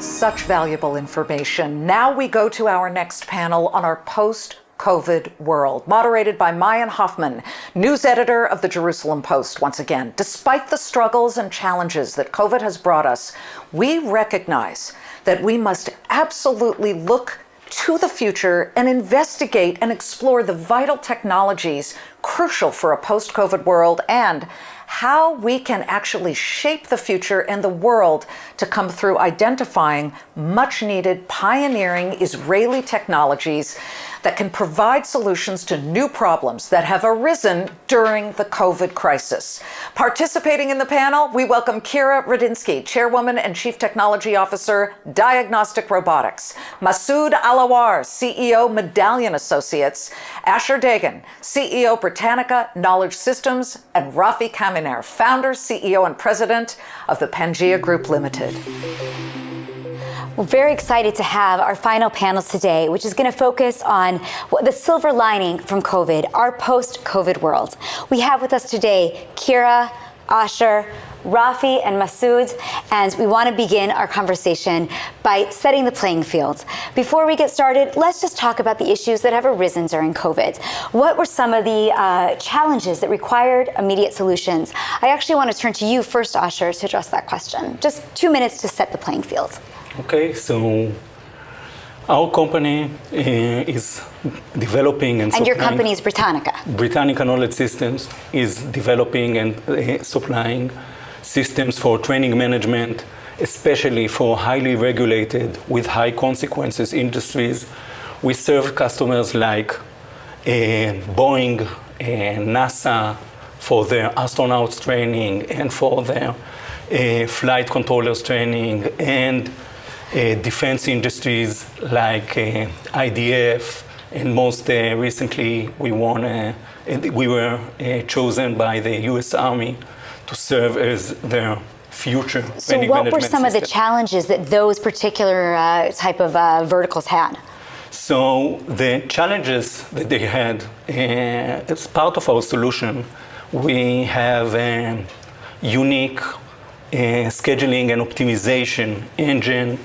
Such valuable information. Now we go to our next panel on our post-COVID world, moderated by Maayan Hoffman, news editor of the Jerusalem Post. Once again, despite the struggles and challenges that COVID has brought us, we recognize that we must absolutely look to the future and investigate and explore the vital technologies crucial for a post-COVID world and how we can actually shape the future and the world to come through identifying much-needed pioneering Israeli technologies that can provide solutions to new problems that have arisen during the COVID crisis. Participating in the panel, we welcome Radinsky, Chairwoman and Chief Technology Officer, Diagnostic Robotics, Masood Awar, CEO, Medallion Associates, Dagan, CEO, Britannica Knowledge Systems, and Rafi Kaminer, founder, CEO, and president of the Pangea Group Limited. We're very excited to have our final panels today, which is going to focus on the silver lining from COVID, our post-COVID world. We have with us today Kira, Asher, Rafi, and Masood, and we want to begin our conversation by setting the playing field. Before we get started, let's just talk about the issues that have arisen during COVID. What were some of the challenges that required immediate solutions? I actually want to turn to you first, Asher, to address that question. Just 2 minutes to set the playing field. Okay, so our company is developing and your company is Britannica. Britannica Knowledge Systems is developing and supplying systems for training management, especially for highly regulated with high consequences industries. We serve customers like Boeing and NASA for their astronauts training and for their flight controllers training, and defense industries like IDF, and most recently we were chosen by the US Army to serve as their future training management system. So what were some of the challenges that those particular type of verticals had? So the challenges that they had, as part of our solution, we have a unique scheduling and optimization engine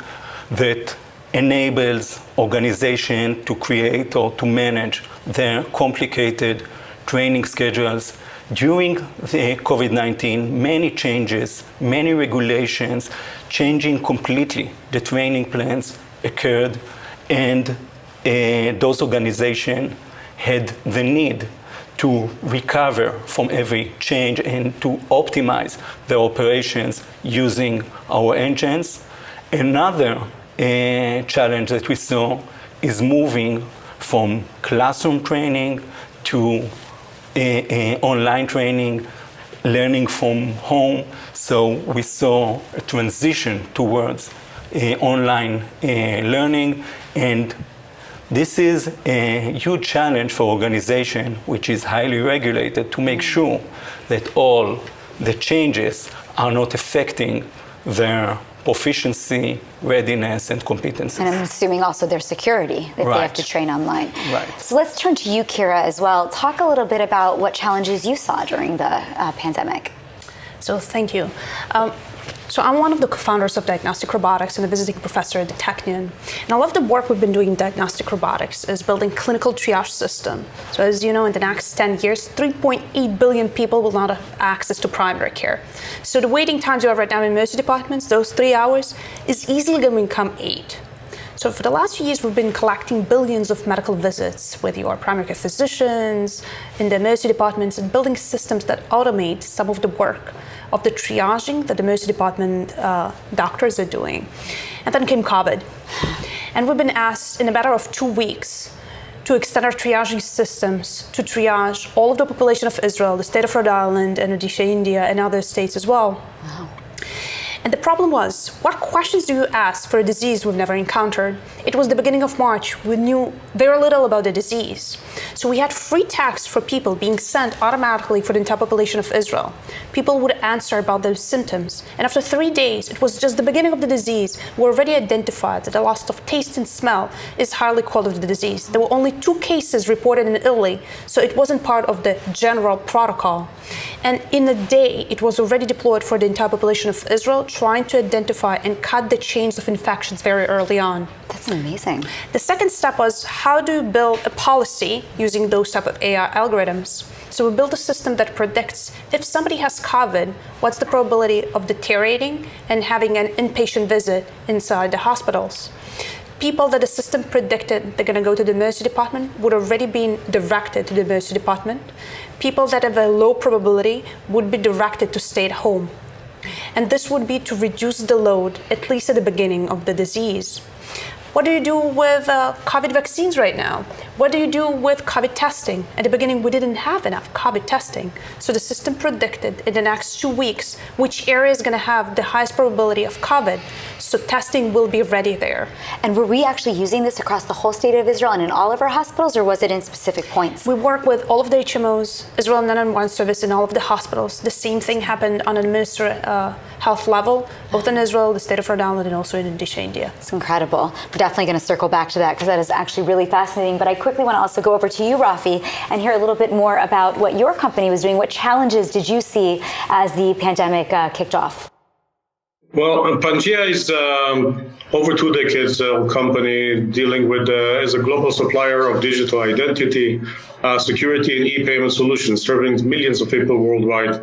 that enables organization to create or to manage their complicated training schedules. During the COVID-19, many changes, many regulations, changing completely the training plans occurred, and those organizations had the need to recover from every change and to optimize their operations using our engines. Another challenge that we saw is moving from classroom training to online training, learning from home. So we saw a transition towards online learning, and this is a huge challenge for organization which is highly regulated to make sure that all the changes are not affecting their proficiency, readiness, and competencies. And I'm assuming also their security, if they have to train online. Right. So let's turn to you, Kira, as well. Talk a little bit about what challenges you saw during the pandemic. So thank you. So I'm one of the co-founders of Diagnostic Robotics and a visiting professor at the Technion. And a lot of the work we've been doing in Diagnostic Robotics is building clinical triage system. So as you know, in the next 10 years, 3.8 billion people will not have access to primary care. So the waiting times you have right now in emergency departments, those 3 hours, is easily going to become 8. So for the last few years, we've been collecting billions of medical visits with your primary care physicians, in the emergency departments, and building systems that automate some of the work of the triaging that the emergency department doctors are doing. And then came COVID. And we've been asked in a matter of 2 weeks to extend our triaging systems to triage all of the population of Israel, the state of Rhode Island, and Odisha, India, and other states as well. Wow. And the problem was, what questions do you ask for a disease we've never encountered? It was the beginning of March. We knew very little about the disease. So we had free texts for people being sent automatically for the entire population of Israel. People would answer about those symptoms. And after 3 days, it was just the beginning of the disease. We already identified that the loss of taste and smell is highly correlated with the disease. There were only 2 cases reported in Italy, so it wasn't part of the general protocol. And in a day, it was already deployed for the entire population of Israel, trying to identify and cut the chains of infections very early on. That's amazing. The second step was how to build a policy using those type of AI algorithms. So we built a system that predicts if somebody has COVID, what's the probability of deteriorating and having an inpatient visit inside the hospitals. People that the system predicted they're going to go to the emergency department would already be directed to the emergency department. People that have a low probability would be directed to stay at home. And this would be to reduce the load, at least at the beginning of the disease. What do you do with COVID vaccines right now? What do you do with COVID testing? At the beginning, we didn't have enough COVID testing. So the system predicted in the next 2 weeks which area is going to have the highest probability of COVID. So testing will be ready there. And were we actually using this across the whole state of Israel and in all of our hospitals, or was it in specific points? We work with all of the HMOs, Israel 911 service in all of the hospitals. The same thing happened on an administrative health level, both in Israel, the state of Rhode Island, and also in India. It's incredible. We're definitely going to circle back to that because that is actually really fascinating. But I quickly want to also go over to you, Rafi, and hear a little bit more about what your company was doing. What challenges did you see as the pandemic kicked off? Well, Pangea is over 2 decades company dealing with as a global supplier of digital identity, security, and e-payment solutions, serving millions of people worldwide.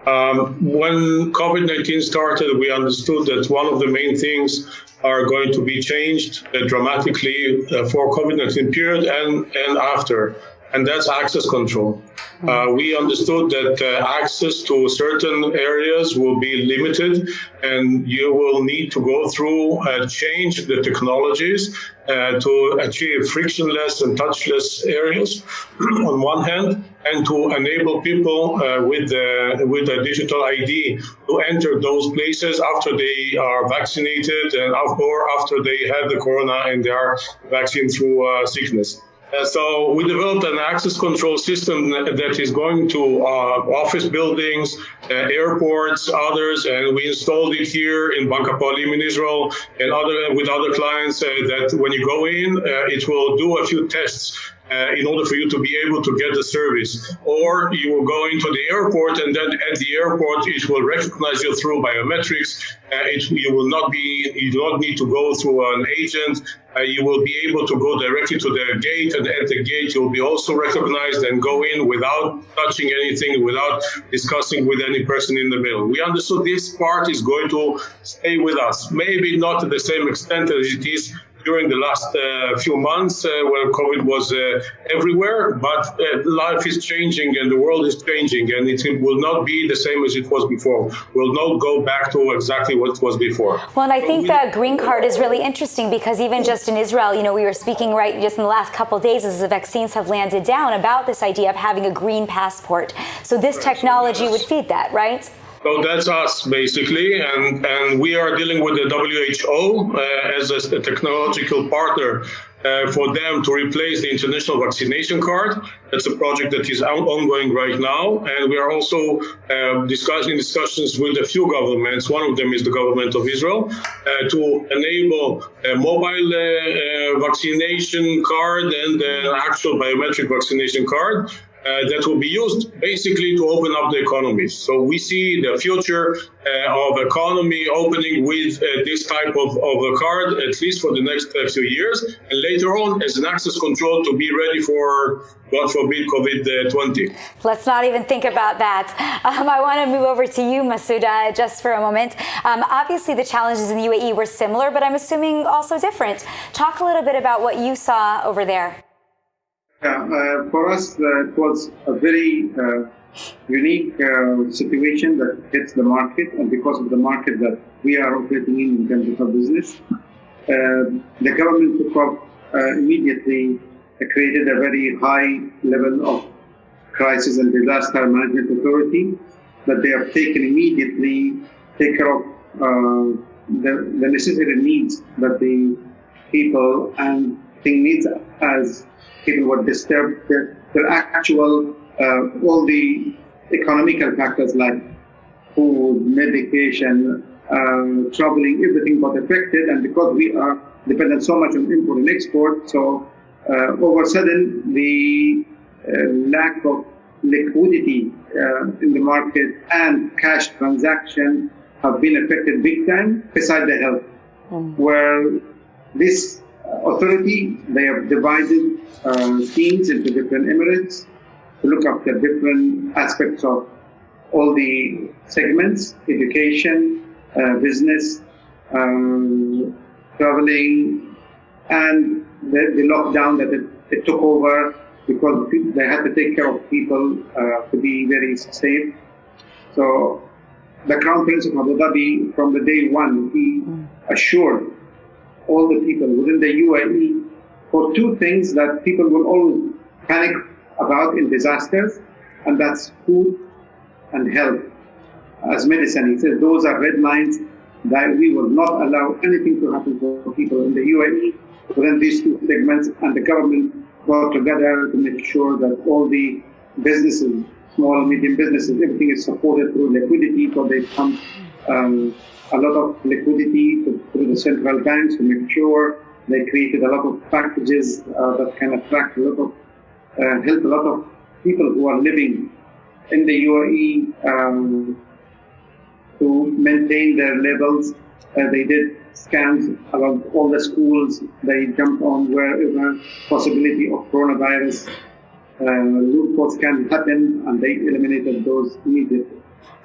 When COVID-19 started, we understood that one of the main things are going to be changed dramatically for COVID-19 period and after, and that's access control. We understood that access to certain areas will be limited, and you will need to go through change the technologies to achieve frictionless and touchless areas on one hand, and to enable people with a digital ID to enter those places after they are vaccinated and or after they had the corona and they are vaccinated through sickness. So we developed an access control system that is going to office buildings, airports, others, and we installed it here in Bank Hapoalim in Israel and with other clients that when you go in, it will do a few tests in order for you to be able to get the service. Or you will go into the airport, and then at the airport, it will recognize you through biometrics. You do not need to go through an agent. You will be able to go directly to the gate, and at the gate, you'll be also recognized and go in without touching anything, without discussing with any person in the middle. We understood this part is going to stay with us, maybe not to the same extent as it is during the last few months when COVID was everywhere, but life is changing and the world is changing, and it will not be the same as it was before. We'll not go back to exactly what it was before. Well, and I think the green card is really interesting because even just in Israel, we were speaking right just in the last couple of days as the vaccines have landed down about this idea of having a green passport. So this technology would feed that, right? So that's us, basically, and we are dealing with the WHO as a technological partner for them to replace the international vaccination card. That's a project that is ongoing right now, and we are also discussions with a few governments. One of them is the government of Israel to enable a mobile vaccination card and an actual biometric vaccination card. That will be used basically to open up the economy. So we see the future of economy opening with this type of a card, at least for the next few years, and later on as an access control to be ready for, God forbid, COVID-20. Let's not even think about that. I want to move over to you, Masood, just for a moment. Obviously, the challenges in the UAE were similar, but I'm assuming also different. Talk a little bit about what you saw over there. Yeah, for us, it was a very unique situation that hits the market, and because of the market that we are operating in terms of our business, the government took up immediately created a very high level of crisis and disaster management authority that they have taken immediately take care of the necessary needs that the people and thing needs as people were disturbed. Their actual, all the economical factors like food, medication, traveling, everything got affected. And because we are dependent so much on import and export, so over a sudden the lack of liquidity in the market and cash transaction have been affected big time, besides the health, where this authority, they have divided teams into different emirates to look after different aspects of all the segments: education, business, traveling, and the lockdown that it took over, because they had to take care of people to be very safe. So the Crown Prince of Abu Dhabi, from the day one, he assured all the people within the UAE for two things that people will always panic about in disasters, and that's food and health as medicine. He says those are red lines that we will not allow anything to happen for people in the UAE within these two segments, and the government got together to make sure that all the businesses, small and medium businesses, everything is supported through liquidity, so they come a lot of liquidity through the central banks to make sure they created a lot of packages that can attract a lot of, help a lot of people who are living in the UAE to maintain their levels. They did scans around all the schools. They jumped on wherever possibility of coronavirus loopholes can happen, and they eliminated those immediately.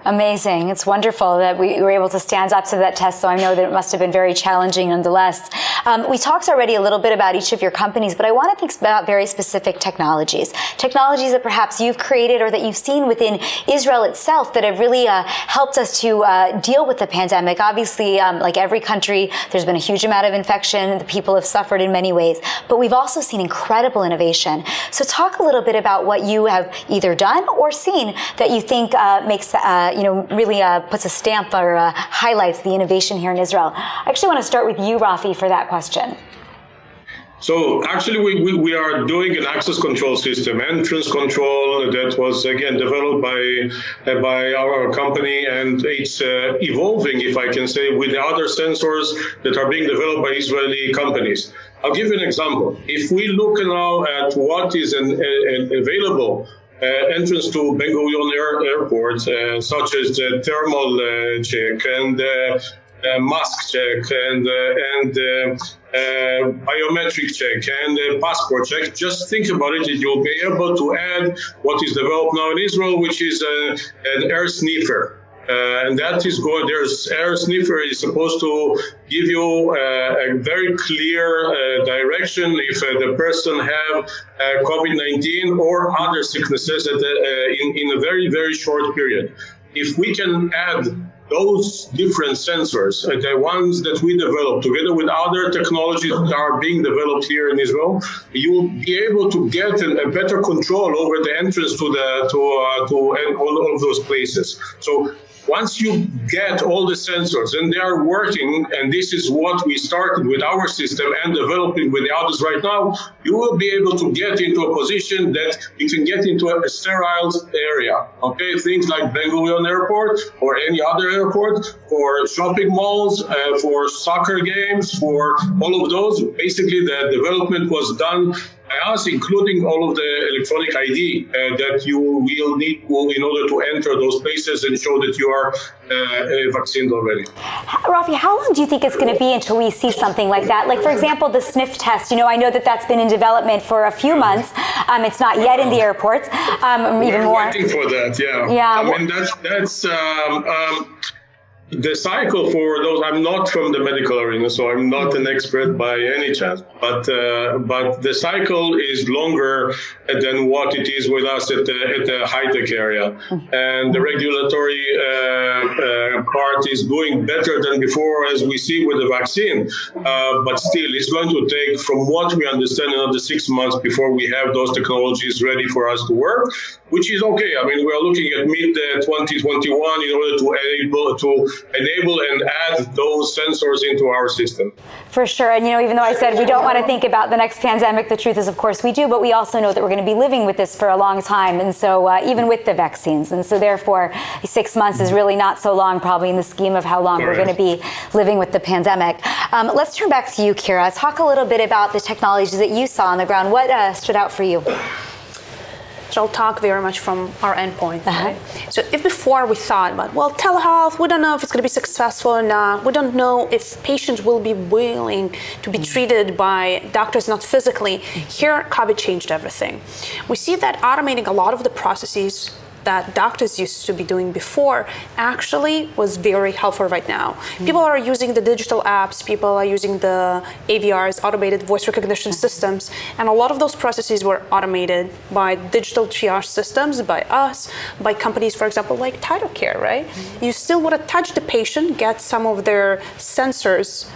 Amazing. It's wonderful that we were able to stand up to that test, so I know that it must have been very challenging nonetheless. We talked already a little bit about each of your companies, but I want to think about very specific technologies that perhaps you've created or that you've seen within Israel itself that have really helped us to deal with the pandemic. Obviously, like every country, there's been a huge amount of infection. The people have suffered in many ways, but we've also seen incredible innovation. So talk a little bit about what you have either done or seen that you think makes really puts a stamp or highlights the innovation here in Israel. I actually want to start with you, Rafi, for that question. So actually, we are doing an access control system, entrance control, that was again developed by our company, and it's evolving, if I can say, with the other sensors that are being developed by Israeli companies. I'll give you an example. If we look now at what is available entrance to Ben Gurion Airport, such as the thermal check and mask check and biometric check and passport check. Just think about it, you'll be able to add what is developed now in Israel, which is an air sniffer. And that is good. There's air sniffer is supposed to give you a very clear direction if the person have COVID-19 or other sicknesses in a very, very short period. If we can add those different sensors, the ones that we developed together with other technologies that are being developed here in Israel, you'll be able to get a better control over the entrance to all of those places. So once you get all the sensors and they are working, and this is what we started with our system and developing with the others right now, you will be able to get into a position that you can get into a sterile area. Okay, things like Ben Gurion Airport or any other airport, for shopping malls, for soccer games, for all of those. Basically, the development was done by us, including all of the electronic ID that you will need in order to enter those places and show that you are vaccinated already. Rafi, how long do you think it's going to be until we see something like that? Like, for example, the sniff test. I know that that's been in development for a few months. It's not yet in the airports. Even more. We're waiting for that. Yeah. Yeah. I mean, that's. The cycle for those, I'm not from the medical arena, so I'm not an expert by any chance, but the cycle is longer than what it is with us at the high-tech area. And the regulatory part is doing better than before, as we see with the vaccine. But still, it's going to take, from what we understand, another 6 months before we have those technologies ready for us to work, which is okay. I mean, we're looking at mid-2021 in order to be able to enable and add those sensors into our system. For sure. And, even though I said we don't want to think about the next pandemic, the truth is, of course, we do, but we also know that we're going to be living with this for a long time. And so even with the vaccines. And so therefore, 6 months is really not so long, probably in the scheme of how long we're going to be living with the pandemic. Let's turn back to you, Kira. Talk a little bit about the technologies that you saw on the ground. What stood out for you? So I'll talk very much from our endpoint. Right? So if before we thought about, telehealth, we don't know if it's going to be successful or not. We don't know if patients will be willing to be treated by doctors, not physically. Here, COVID changed everything. We see that automating a lot of the processes that doctors used to be doing before actually was very helpful right now. People are using the digital apps, people are using the AVRs, automated voice recognition systems, and a lot of those processes were automated by digital triage systems, by us, by companies, for example, like TytoCare, right? You still want to touch the patient, get some of their sensors.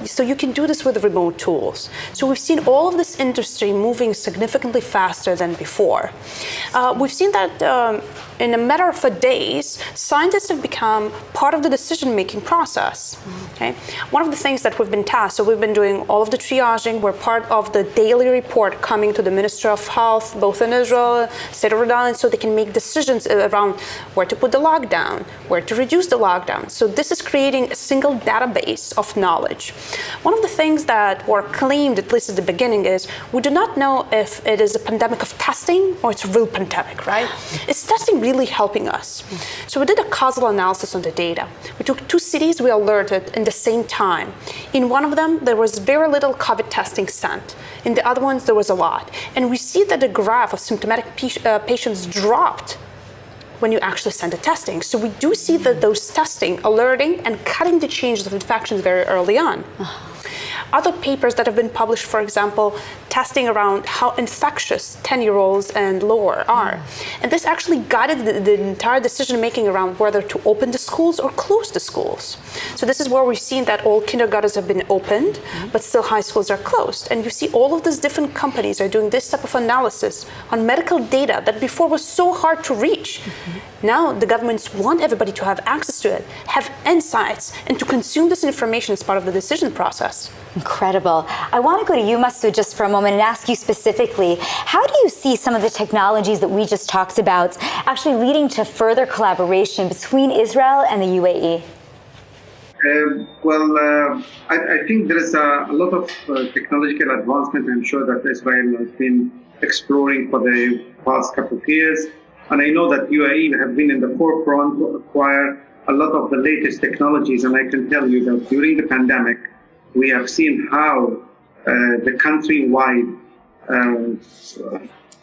So you can do this with remote tools. So we've seen all of this industry moving significantly faster than before. We've seen that in a matter of days, scientists have become part of the decision-making process. Okay? One of the things that we've been tasked, so we've been doing all of the triaging. We're part of the daily report coming to the Ministry of Health, both in Israel, state of Rhode Island, so they can make decisions around where to put the lockdown, where to reduce the lockdown. So this is creating a single database of knowledge. One of the things that were claimed, at least at the beginning, is we do not know if it is a pandemic of testing or it's a real pandemic, right? Is testing really helping us? So we did a causal analysis on the data. We took 2 cities we alerted in the same time. In one of them, there was very little COVID testing sent. In the other ones, there was a lot. And we see that the graph of symptomatic patients dropped when you actually send the testing. So we do see that those testing, alerting, and cutting the changes of infections very early on. Other papers that have been published, for example, testing around how infectious 10-year-olds and lower are. And this actually guided the entire decision-making around whether to open the schools or close the schools. So this is where we've seen that all kindergartens have been opened, but still high schools are closed. And you see all of these different companies are doing this type of analysis on medical data that before was so hard to reach. Now the governments want everybody to have access to it, have insights, and to consume this information as part of the decision process. Incredible. I want to go to you, Masood, just for a moment and ask you specifically, how do you see some of the technologies that we just talked about actually leading to further collaboration between Israel and the UAE? I think there is a lot of technological advancement, I'm sure, that Israel has been exploring for the past couple of years. And I know that UAE have been in the forefront to acquire a lot of the latest technologies. And I can tell you that during the pandemic, we have seen how the country-wide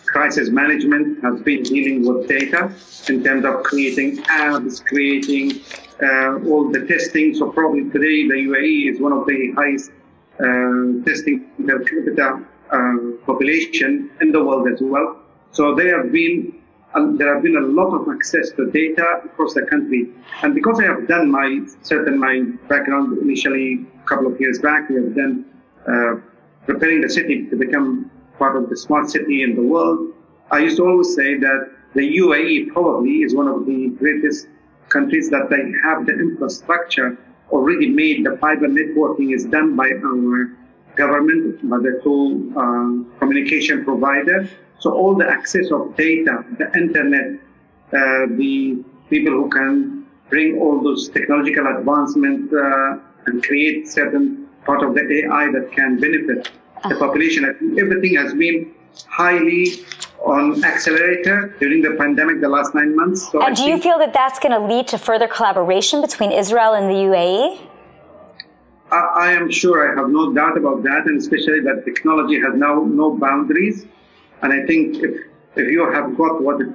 crisis management has been dealing with data in terms of creating apps, creating all the testing. So probably today the UAE is one of the highest testing per capita population in the world as well. So there have been a lot of access to data across the country. And because I have done my background initially a couple of years back, we have done preparing the city to become part of the smart city in the world. I used to always say that the UAE probably is one of the greatest countries that they have the infrastructure already made. The fiber networking is done by our government, by the two communication provider. So all the access of data, the internet, the people who can bring all those technological advancements and create certain part of the AI that can benefit the population. I think everything has been highly on accelerator during the pandemic, the last 9 months. So and do you feel that that's going to lead to further collaboration between Israel and the UAE? I am sure, I have no doubt about that, and especially that technology has now no boundaries. And I think if you have got what it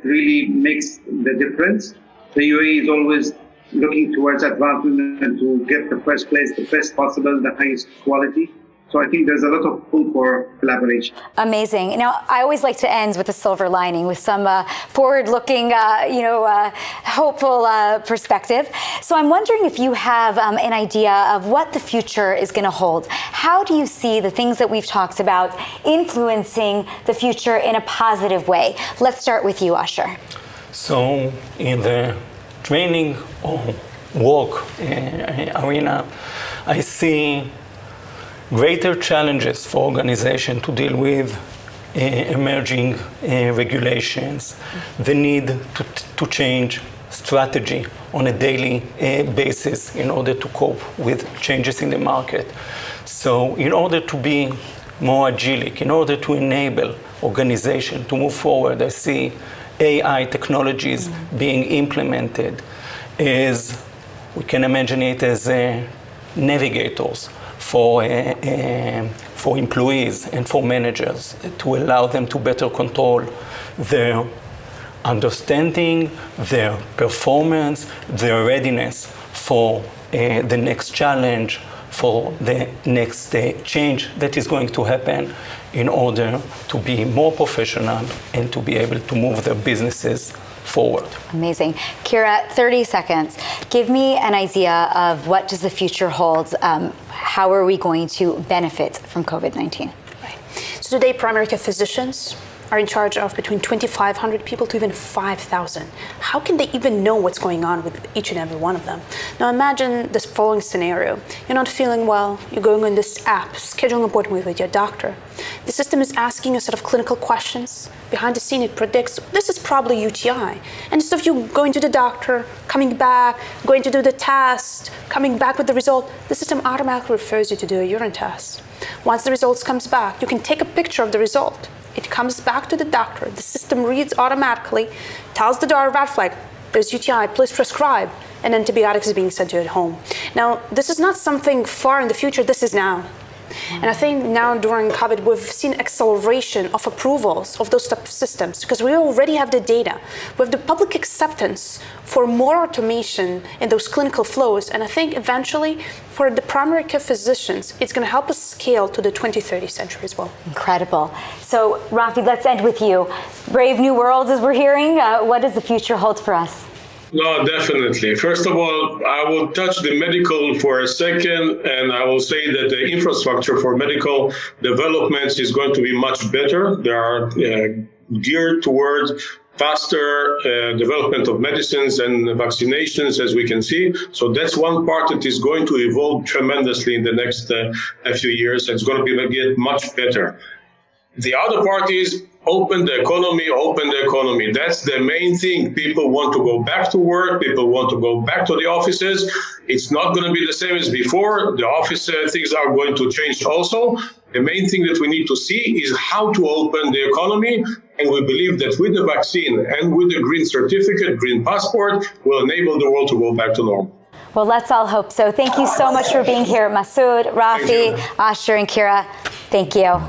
really makes the difference, the UAE is always looking towards advancement and to get the first place, the best possible, the highest quality. So I think there's a lot of room for collaboration. Amazing. Now, I always like to end with a silver lining, with some forward-looking, hopeful perspective. So I'm wondering if you have an idea of what the future is going to hold. How do you see the things that we've talked about influencing the future in a positive way? Let's start with you, Usher. So in the training or work arena, I see greater challenges for organizations to deal with emerging regulations, the need to change strategy on a daily basis in order to cope with changes in the market. So in order to be more agilic, in order to enable organization to move forward, I see AI technologies being implemented as, we can imagine it as navigators for employees and for managers to allow them to better control their understanding, their performance, their readiness for the next challenge, for the next change that is going to happen in order to be more professional and to be able to move their businesses forward. Amazing. Kira, 30 seconds. Give me an idea of what does the future hold? How are we going to benefit from COVID-19? Right. So today, primary care physicians are in charge of between 2,500 people to even 5,000. How can they even know what's going on with each and every one of them? Now imagine this following scenario. You're not feeling well, you're going on this app, scheduling an appointment with your doctor. The system is asking a set of clinical questions. Behind the scene, it predicts this is probably UTI. And instead of you going to the doctor, coming back, going to do the test, coming back with the result, the system automatically refers you to do a urine test. Once the results comes back, you can take a picture of the result. It comes back to the doctor. The system reads automatically, tells the doctor red flag, there's UTI, please prescribe, and antibiotics is being sent to you at home. Now, this is not something far in the future, this is now. And I think now during COVID, we've seen acceleration of approvals of those type of systems because we already have the data. We have the public acceptance for more automation in those clinical flows. And I think eventually for the primary care physicians, it's going to help us scale to the 2030 century as well. Incredible. So Rafi, let's end with you. Brave new worlds as we're hearing. What does the future hold for us? No, definitely. First of all, I will touch the medical for a second, and I will say that the infrastructure for medical developments is going to be much better. They are geared towards faster development of medicines and vaccinations, as we can see. So that's one part that is going to evolve tremendously in the next few years. It's going to get much better. The other part is open the economy. That's the main thing. People want to go back to work. People want to go back to the offices. It's not going to be the same as before. The office things are going to change also. The main thing that we need to see is how to open the economy. And we believe that with the vaccine and with the green certificate, green passport, will enable the world to go back to normal. Well, let's all hope so. Thank you so much for being here, Masood, Rafi, Asher, and Kira. Thank you.